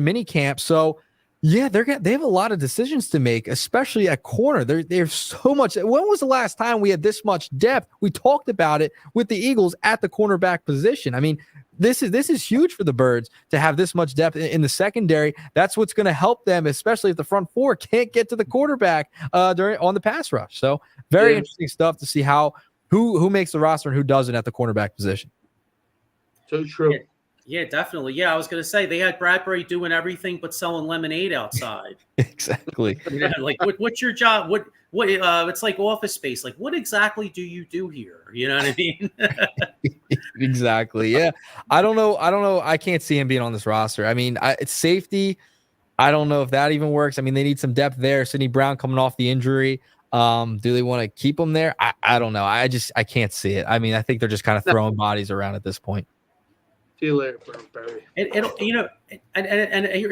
B: mini camp. So yeah, they have a lot of decisions to make, especially at corner. There's so much. When was the last time we had this much depth? We talked about it with the Eagles at the cornerback position. I mean, this is huge for the Birds to have this much depth in the secondary. That's what's going to help them, especially if the front 4 can't get to the quarterback on the pass rush. So very interesting stuff to see who makes the roster and who doesn't at the cornerback position.
C: So true.
A: Yeah, definitely. Yeah, I was going to say they had Bradbury doing everything but selling lemonade outside.
B: Exactly.
A: Yeah, like what's your job? What it's like Office Space. Like, what exactly do you do here? You know what I mean?
B: Exactly. Yeah. I don't know. I can't see him being on this roster. I mean, it's safety. I don't know if that even works. I mean, they need some depth there. Sidney Brown coming off the injury. Do they want to keep him there? I don't know. I can't see it. I mean, I think they're just kind of throwing bodies around at this point.
C: See you later, Barry.
A: And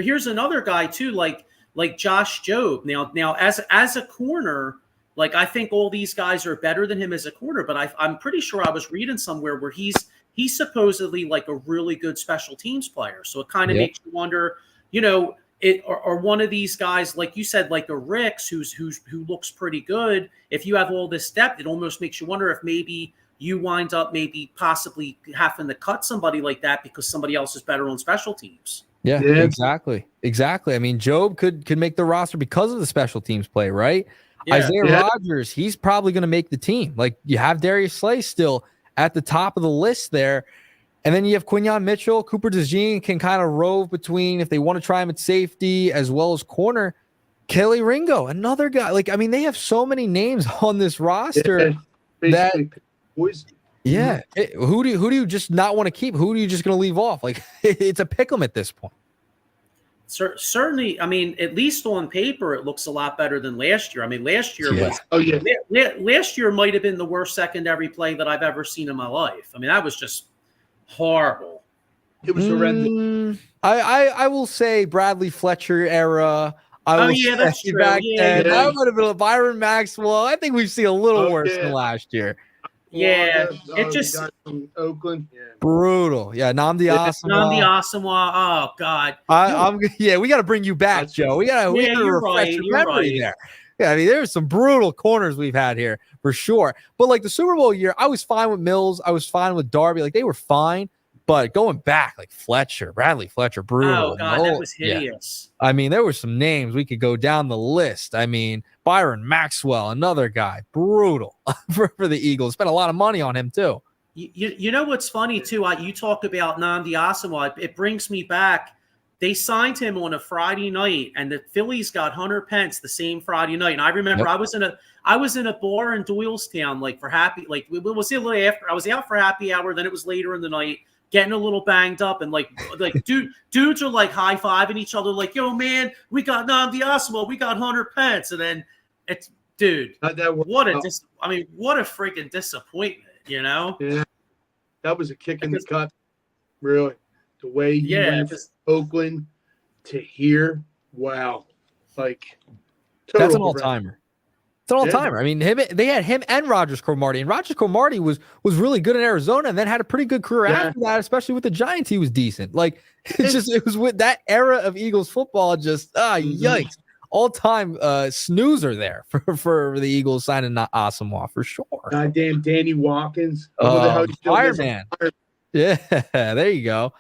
A: here's another guy too, like Josh Jobe. Now as a corner, like I think all these guys are better than him as a corner, but I'm pretty sure I was reading somewhere where he's supposedly like a really good special teams player. So it kind of makes you wonder, or one of these guys, like you said, like a Ricks, who looks pretty good. If you have all this depth, it almost makes you wonder if maybe you wind up possibly having to cut somebody like that because somebody else is better on special teams.
B: Yeah. Exactly. I mean, Jobe could make the roster because of the special teams play, right? Yeah. Isaiah Rodgers, he's probably going to make the team. Like, you have Darius Slay still at the top of the list there. And then you have Quinyon Mitchell. Cooper DeJean can kind of rove between if they want to try him at safety as well as corner. Kelly Ringo, another guy. Like, I mean, they have so many names on this roster that – yeah. Who do you just not want to keep? Who are you just going to leave off? Like, it's a pick 'em at this point.
A: Certainly, I mean, at least on paper, it looks a lot better than last year. I mean, last year last year might have been the worst secondary play that I've ever seen in my life. I mean, that was just horrible.
C: It was horrendous.
B: I will say Bradley Fletcher era.
A: That's true.
B: Back then. That would have been a Byron Maxwell. I think we've seen a little worse than last year.
A: Yeah, it just
C: from Oakland. Yeah.
B: Brutal. Yeah, Nnamdi
A: Asomugha. Oh God.
B: We got to bring you back, Joe. We got to refresh your memory there. Yeah, I mean, there's some brutal corners we've had here for sure. But like the Super Bowl year, I was fine with Mills. I was fine with Darby. Like, they were fine. But going back, like Bradley Fletcher, brutal.
A: Oh God, that was hideous.
B: Yeah. I mean, there were some names we could go down the list. I mean, Byron Maxwell, another guy, brutal for the Eagles. Spent a lot of money on him too.
A: You know what's funny too? You talk about Nnamdi Asomugha. It brings me back. They signed him on a Friday night, and the Phillies got Hunter Pence the same Friday night. And I remember I was in a bar in Doylestown, like for happy, like it was a little after. I was out for happy hour. Then it was later in the night, getting a little banged up, and like dudes are like high fiving each other, like, "Yo, man, we got Nnamdi Asomugha, we got Hunter Pence," and then it's what a freaking disappointment, you know?
C: Yeah, that was a kick in the gut, really. The way he went from Oakland to here, wow, like
B: that's an all-timer. It's an all-timer. I mean, they had him and Rogers Cromartie, and Rogers Cromartie was really good in Arizona, and then had a pretty good career after that, especially with the Giants. He was decent. Like it was with that era of Eagles football. Just yikes! All-time snoozer there for the Eagles signing Asomugha for sure.
C: Goddamn Danny Watkins,
B: fireman. Yeah, there you go.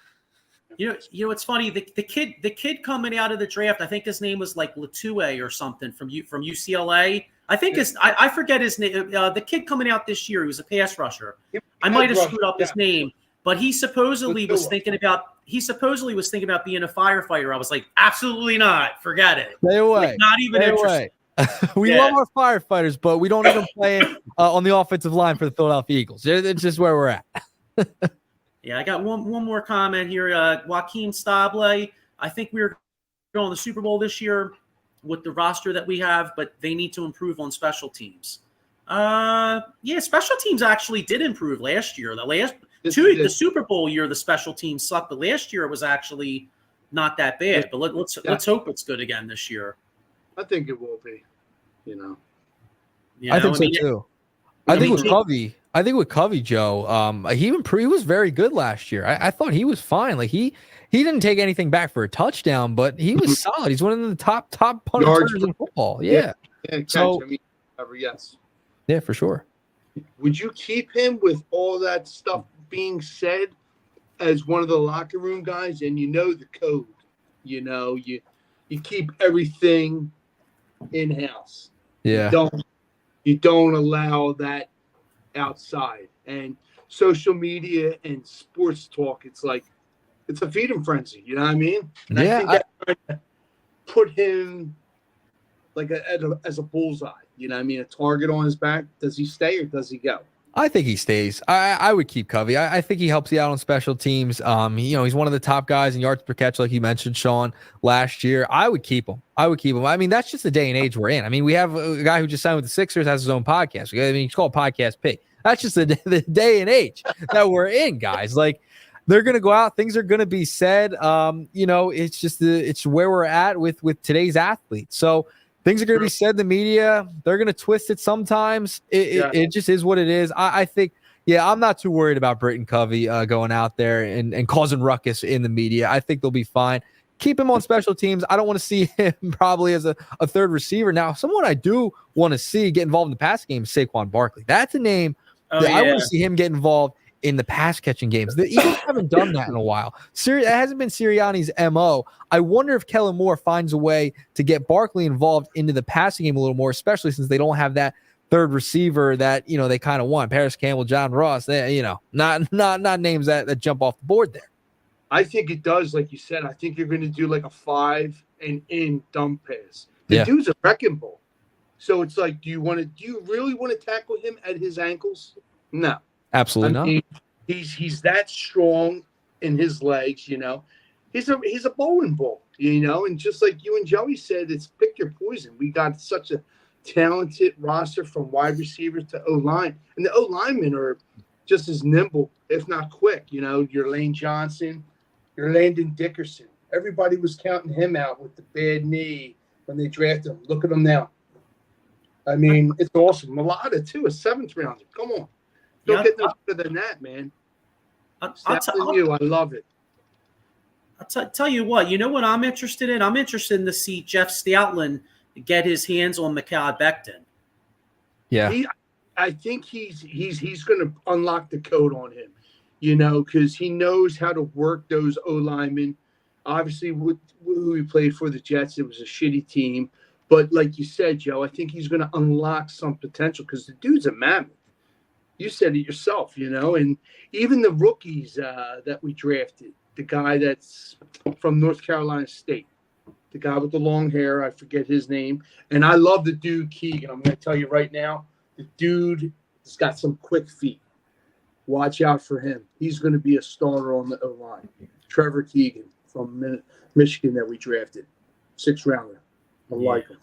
A: You know, it's funny. The kid coming out of the draft, I think his name was like Latue or something from UCLA. I think I forget his name. The kid coming out this year, he was a pass rusher. I might have screwed up his name, but he supposedly was thinking about being a firefighter. I was like, absolutely not. Forget it.
B: Stay away.
A: Like, not even interested.
B: We love our firefighters, but we don't even play on the offensive line for the Philadelphia Eagles. It's just where we're at.
A: Yeah, I got one more comment here. Joaquin Stable, I think we're going to the Super Bowl this year with the roster that we have, but they need to improve on special teams. Special teams actually did improve last year. The Super Bowl year, the special teams sucked, but last year it was actually not that bad. But let's hope it's good again this year.
C: I think it will be. You know.
B: I think so too. I think with Covey, Joe, he was very good last year. I thought he was fine. Like he didn't take anything back for a touchdown, but he was solid. He's one of the top punt returners in football. Yeah.
C: Yes.
B: Yeah, for sure.
C: Would you keep him with all that stuff being said as one of the locker room guys? And you know the code. You know, you keep everything in-house.
B: Yeah.
C: You don't allow that outside. And social media and sports talk, it's a feeding frenzy. You know what I mean? And I think that put him like as a bullseye. You know what I mean? A target on his back. Does he stay or does he go?
B: I think he stays. I would keep Covey. I think he helps you out on special teams. He's one of the top guys in yards per catch, like you mentioned, Sean, last year. I would keep him. I mean, that's just the day and age we're in. I mean, we have a guy who just signed with the Sixers, has his own podcast. He's called Podcast Pig. That's just the day and age that we're in, guys. Like, they're going to go out. Things are going to be said. It's just it's where we're at with today's athletes. So things are going to be said in the media. They're going to twist it sometimes. It just is what it is. I think, I'm not too worried about Britton Covey going out there and causing ruckus in the media. I think they'll be fine. Keep him on special teams. I don't want to see him probably as a third receiver. Now, someone I do want to see get involved in the pass game is Saquon Barkley. That's a name that I want to see him get involved in the pass catching games. The Eagles haven't done that in a while. It hasn't been Sirianni's MO. I wonder if Kellen Moore finds a way to get Barkley involved into the passing game a little more, especially since they don't have that third receiver that, they kind of want. Paris Campbell, John Ross, not names that jump off the board there.
C: I think it does, like you said. I think you're going to do like a 5 and in dump pass. The dude's a wrecking ball. So it's like, do you really want to tackle him at his ankles? No.
B: Absolutely not.
C: He's that strong in his legs, He's a bowling ball, and just like you and Joey said, it's pick your poison. We got such a talented roster from wide receivers to O-line. And the O-linemen are just as nimble, if not quick. Your Lane Johnson, your Landon Dickerson. Everybody was counting him out with the bad knee when they drafted him. Look at him now. I mean, it's awesome. Mulata, too, a 7th rounder. Come on. Don't get no better than that, man. I love it.
A: I'll tell you what. You know what I'm interested in? I'm interested in to see Jeff Stoutland get his hands on Mekhi Becton.
B: Yeah.
C: I think he's going to unlock the code on him. because he knows how to work those O linemen. Obviously, who he played for the Jets, it was a shitty team. But like you said, Joe, I think he's going to unlock some potential because the dude's a mammoth. You said it yourself, and even the rookies that we drafted, the guy that's from North Carolina State, the guy with the long hair, I forget his name. And I love the dude, Keegan. I'm going to tell you right now, the dude has got some quick feet. Watch out for him. He's going to be a starter on the O-line. Trevor Keegan from Michigan that we drafted. 6th rounder. I like him.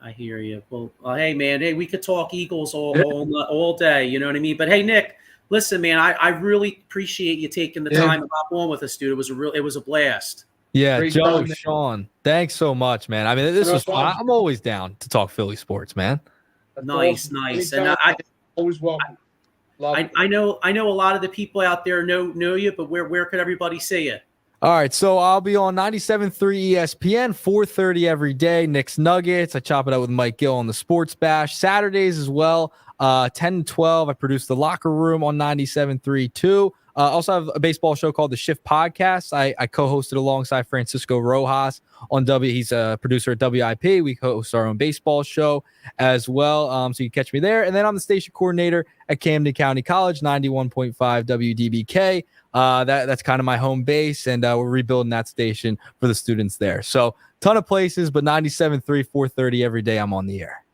A: I hear you. Well, hey, man. Hey, we could talk Eagles all day. You know what I mean? But, hey, Nick, listen, man, I really appreciate you taking the time to hop on with us, dude. It was a blast.
B: Yeah,
C: Great
B: Joe,
C: time,
B: Sean, thanks so much, man. I mean, this was fun. I'm always down to talk Philly sports, man.
A: Nice. And I
C: always welcome.
A: I know a lot of the people out there know you, but where could everybody see you?
B: All right, so I'll be on 97.3 ESPN, 4:30 every day. Nick's Nuggets. I chop it up with Mike Gill on the Sports Bash. Saturdays as well, 10 to 12. I produce The Locker Room on 97.3 too. Also have a baseball show called The Shift Podcast. I co-hosted alongside Francisco Rojas on W. He's a producer at WIP. We host our own baseball show as well. So you can catch me there. And then I'm the station coordinator at Camden County College, 91.5 WDBK. That's kind of my home base, and we're rebuilding that station for the students there. So ton of places, but 97.3, 4:30 every day I'm on the air.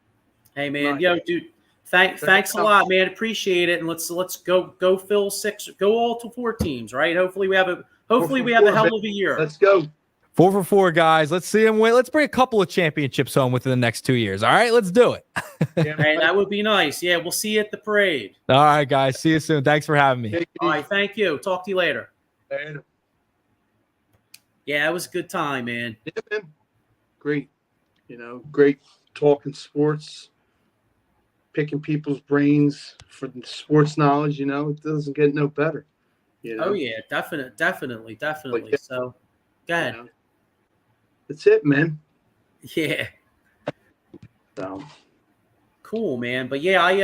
A: Hey, man. Yo, dude. Thanks a lot, man. Appreciate it. And let's go Phil 6. Go all to 4 teams, right? Hopefully we have a hell of a year.
C: Let's go.
B: 4 for 4, guys. Let's see them win. Let's bring a couple of championships home within the next 2 years. All right, let's do it.
A: Hey, that would be nice. Yeah, we'll see you at the parade.
B: All right, guys. See you soon. Thanks for having me.
A: All right, thank you. Talk to you later.
C: Later.
A: Yeah, it was a good time, man.
C: Yeah, man. Great. Great talking sports. Picking people's brains for the sports knowledge, it doesn't get no better.
A: Oh yeah, definitely.
C: Like,
A: so, go ahead.
C: That's it, man.
A: Yeah.
C: So
A: cool, man. But yeah, I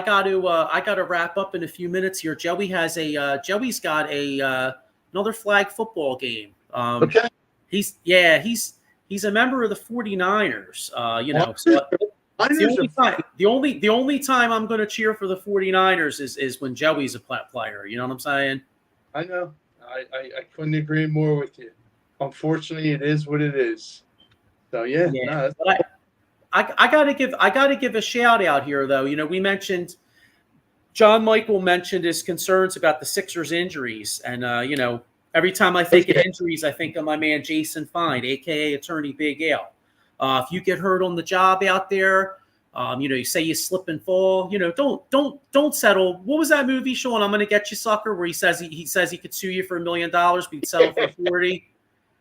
A: got to wrap up in a few minutes here. Joey's got another flag football game.
C: okay.
A: He's a member of the 49ers. So. The only time I'm going to cheer for the 49ers is when Joey's a player. You know what I'm saying?
C: I know. I couldn't agree more with you. Unfortunately, it is what it is. So yeah.
A: But I gotta give a shout out here though. We mentioned John Michael mentioned his concerns about the Sixers injuries, and every time I think of injuries, I think of my man Jason Fine, aka Attorney Big Al. If you get hurt on the job out there, you say you slip and fall, don't settle. What was that movie, Sean? I'm gonna get you, sucker, where he says he could sue you for $1 million, but he'd settle for 40.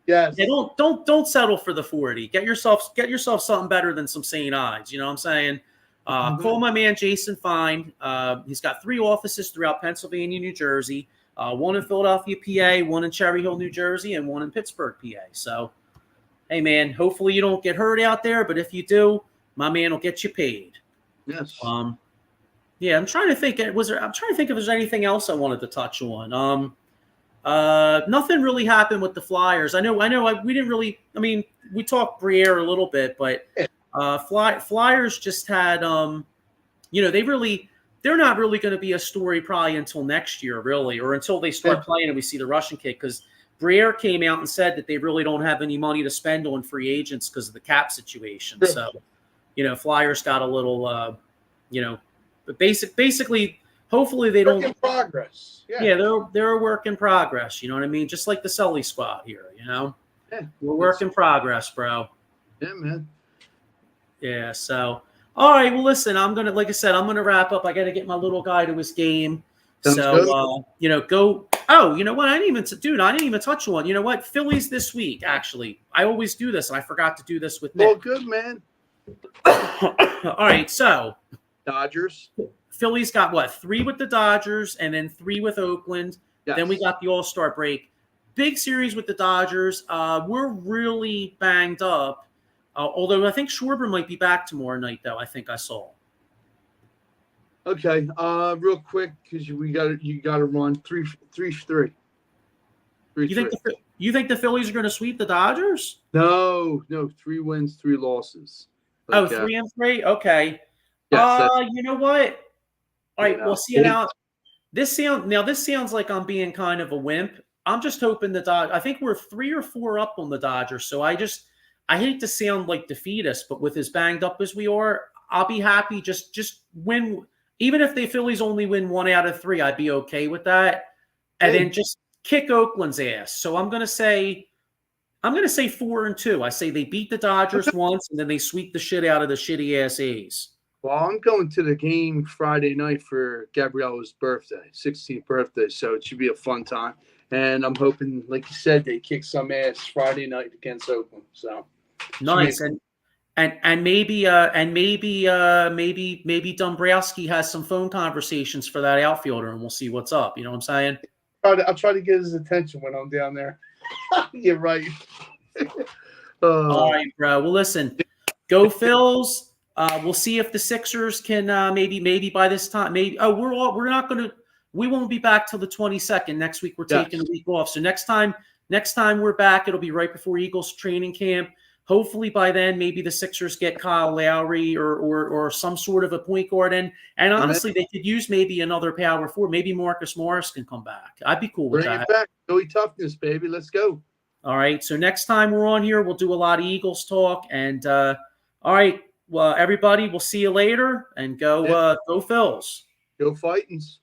C: Yes. Yeah,
A: don't settle for the 40. Get yourself something better than some St. Ides. You know what I'm saying? Call my man Jason Fine. He's got 3 offices throughout Pennsylvania, New Jersey, 1 in Philadelphia, PA, 1 in Cherry Hill, New Jersey, and 1 in Pittsburgh, PA. So, hey man, hopefully you don't get hurt out there, but if you do, my man will get you paid.
C: Yes.
A: Yeah, I'm trying to think if there's anything else I wanted to touch on. Nothing really happened with the Flyers. I know. We didn't really. I mean, we talked Briere a little bit, but Flyers just had. They're not really going to be a story probably until next year, really, or until they start playing and we see the Russian kid. Because Briere came out and said that they really don't have any money to spend on free agents because of the cap situation. So, Flyers got a little, but basically. Hopefully they don't.
C: Work in progress.
A: Yeah, they're a work in progress. You know what I mean? Just like the Sully Squad here.
C: Yeah,
A: we're work in progress, bro.
C: Yeah, man.
A: Yeah. So, all right. Well, listen. I'm gonna wrap up. I got to get my little guy to his game.
C: Sounds good.
A: Go. Oh, you know what? I didn't even touch on. You know what? Phillies this week. Actually, I always do this, and I forgot to do this with Nick.
C: Oh, good, man.
A: All right. So,
C: Dodgers.
A: Phillies got 3 with the Dodgers and then 3 with Oakland.
C: Yes.
A: Then we got the All-Star break. Big series with the Dodgers. We're really banged up. Although I think Schwarber might be back tomorrow night, though. I think I saw.
C: Okay. Real quick, because you got to run 3-3.
A: You think the Phillies are going to sweep the Dodgers?
C: No, 3 wins, 3 losses.
A: Oh, 3-3. Okay.
C: Yes.
A: You know what? All right.
C: You know.
A: Well, see now. This sounds like I'm being kind of a wimp. I'm just hoping the Dodgers. I think we're 3 or 4 up on the Dodgers. So I hate to sound like defeatist, but with as banged up as we are, I'll be happy. Just win. Even if the Phillies only win 1 out of 3, I'd be okay with that. And then just kick Oakland's ass. So I'm gonna say 4-2. I say they beat the Dodgers once, and then they sweep the shit out of the shitty ass A's.
C: Well, I'm going to the game Friday night for Gabriella's birthday, 16th birthday, so it should be a fun time. And I'm hoping, like you said, they kick some ass Friday night against Oakland. So
A: nice. And maybe Dombrowski has some phone conversations for that outfielder, and we'll see what's up. You know what I'm saying?
C: I'll try to get his attention when I'm down there. You're right.
A: All right, bro. Well, listen, go Phils. We'll see if the Sixers can maybe by this time. We won't be back till the 22nd. Next week we're taking a week off. So next time we're back, it'll be right before Eagles training camp. Hopefully by then, maybe the Sixers get Kyle Lowry or some sort of a point guard in. And honestly, they could use maybe another power forward. Maybe Marcus Morris can come back. I'd be cool with that.
C: Bring it back. Philly toughness, baby. Let's go.
A: All right. So next time we're on here, we'll do a lot of Eagles talk. And all right. Well, everybody, we'll see you later. And go Phils.
C: Go Fightins.